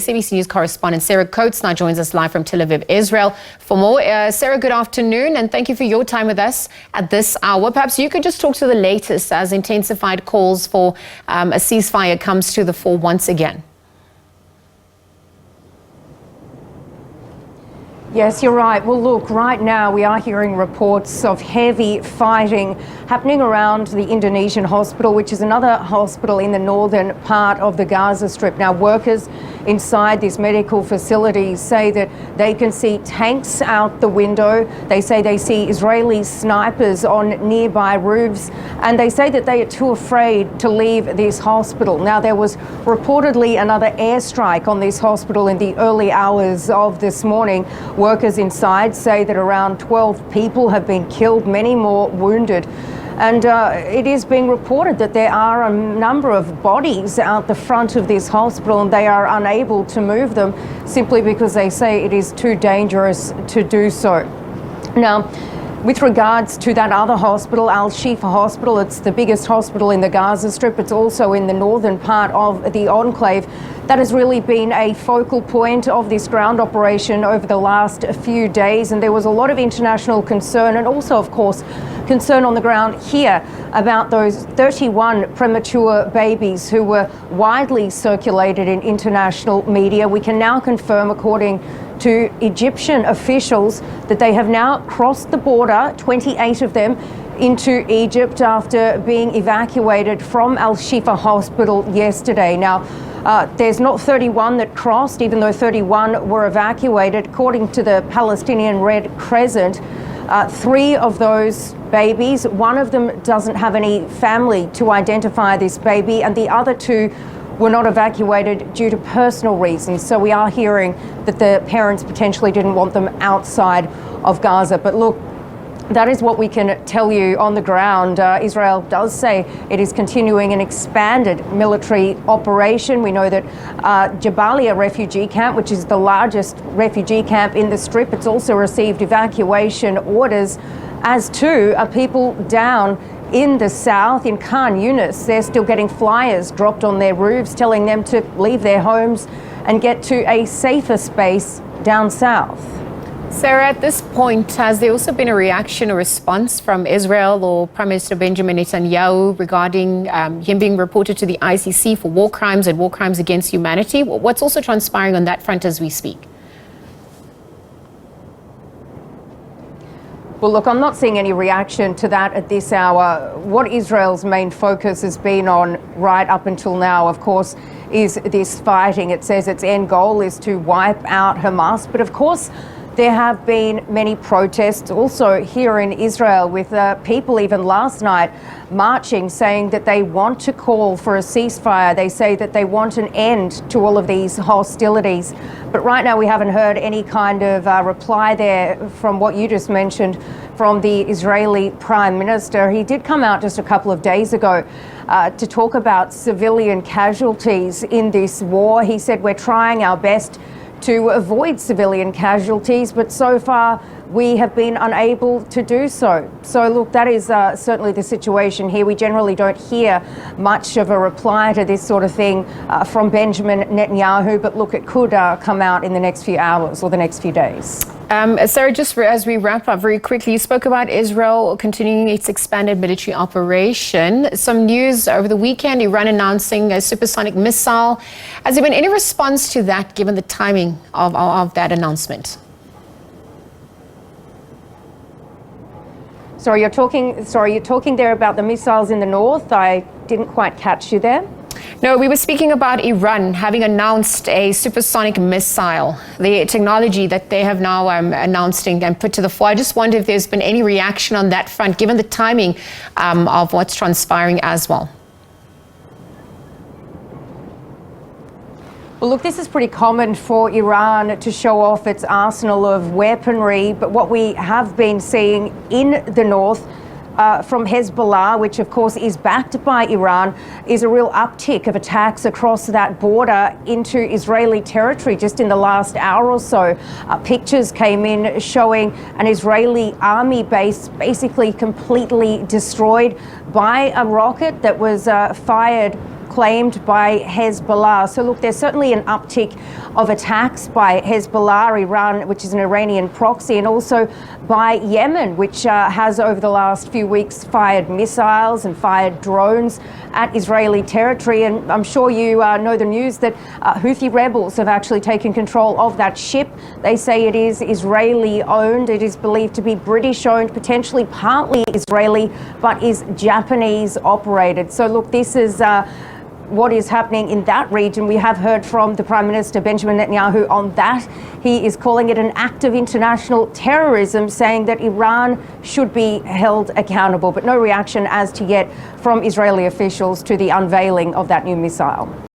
SABC News correspondent Sarah Coates now joins us live from Tel Aviv, Israel. For more, Sarah, good afternoon, and thank you for your time with us at this hour. Perhaps you could just talk to the latest as intensified calls for a ceasefire comes to the fore once again. Yes, you're right. Well, look, right now we are hearing reports of heavy fighting happening around the Indonesian hospital, which is another hospital in the northern part of the Gaza Strip. Now, workers inside this medical facility say that they can see tanks out the window. They say they see Israeli snipers on nearby roofs, and they say that they are too afraid to leave this hospital. Now, there was reportedly another airstrike on this hospital in the early hours of this morning. Workers inside say that around 12 people have been killed, many more wounded. And it is being reported that there are a number of bodies out the front of this hospital and they are unable to move them simply because they say it is too dangerous to do so. Now, with regards to that other hospital, Al-Shifa Hospital, it's the biggest hospital in the Gaza Strip. It's also in the northern part of the enclave. That has really been a focal point of this ground operation over the last few days. And there was a lot of international concern and also, of course, concern on the ground here about those 31 premature babies who were widely circulated in international media. We can now confirm, according to Egyptian officials, that they have now crossed the border, 28 of them, into Egypt after being evacuated from Al-Shifa Hospital yesterday. Now, there's not 31 that crossed, even though 31 were evacuated. According to the Palestinian Red Crescent, 3 of those babies, one of them doesn't have any family to identify this baby, and the other 2 were not evacuated due to personal reasons. So we are hearing that the parents potentially didn't want them outside of Gaza. But look, that is what we can tell you on the ground. Israel does say it is continuing an expanded military operation. We know that Jabalia refugee camp, which is the largest refugee camp in the Strip, it's also received evacuation orders, as too are people down in the south, in Khan Yunis. They're still getting flyers dropped on their roofs telling them to leave their homes and get to a safer space down south. Sarah, at this point, has there also been a reaction or response from Israel or Prime Minister Benjamin Netanyahu regarding him being reported to the ICC for war crimes and war crimes against humanity? What's also transpiring on that front as we speak? Well, look, I'm not seeing any reaction to that at this hour. What Israel's main focus has been on right up until now, of course, is this fighting. It says its end goal is to wipe out Hamas. But of course, there have been many protests also here in Israel with people even last night marching, saying that they want to call for a ceasefire. They say that they want an end to all of these hostilities. But right now we haven't heard any kind of reply there from what you just mentioned from the Israeli Prime Minister. He did come out just a couple of days ago to talk about civilian casualties in this war. He said, we're trying our best to avoid civilian casualties, but so far we have been unable to do so. So look, that is certainly the situation here. We generally don't hear much of a reply to this sort of thing from Benjamin Netanyahu, but look, it could come out in the next few hours or the next few days. Sarah, just as we wrap up very quickly, you spoke about Israel continuing its expanded military operation. Some news over the weekend, Iran announcing a supersonic missile. Has there been any response to that, given the timing of that announcement? Sorry, you're talking there about the missiles in the north? I didn't quite catch you there. No, we were speaking about Iran having announced a supersonic missile, the technology that they have now announced and put to the fore. I just wonder if there's been any reaction on that front, given the timing of what's transpiring as well. Well, look, this is pretty common for Iran to show off its arsenal of weaponry, but what we have been seeing in the north from Hezbollah, which of course is backed by Iran, is a real uptick of attacks across that border into Israeli territory just in the last hour or so. Pictures came in showing an Israeli army base basically completely destroyed by a rocket that was fired claimed by Hezbollah. So look, there's certainly an uptick of attacks by Hezbollah, Iran, which is an Iranian proxy, and also by Yemen, which has over the last few weeks fired missiles and fired drones at Israeli territory. And I'm sure you know the news that Houthi rebels have actually taken control of that ship. They say it is Israeli owned. It is believed to be British owned, potentially partly Israeli, but is Japanese operated. So look, this is what is happening in that region. We have heard from the Prime Minister Benjamin Netanyahu on that. He is calling it an act of international terrorism, saying that Iran should be held accountable, but no reaction as to yet from Israeli officials to the unveiling of that new missile.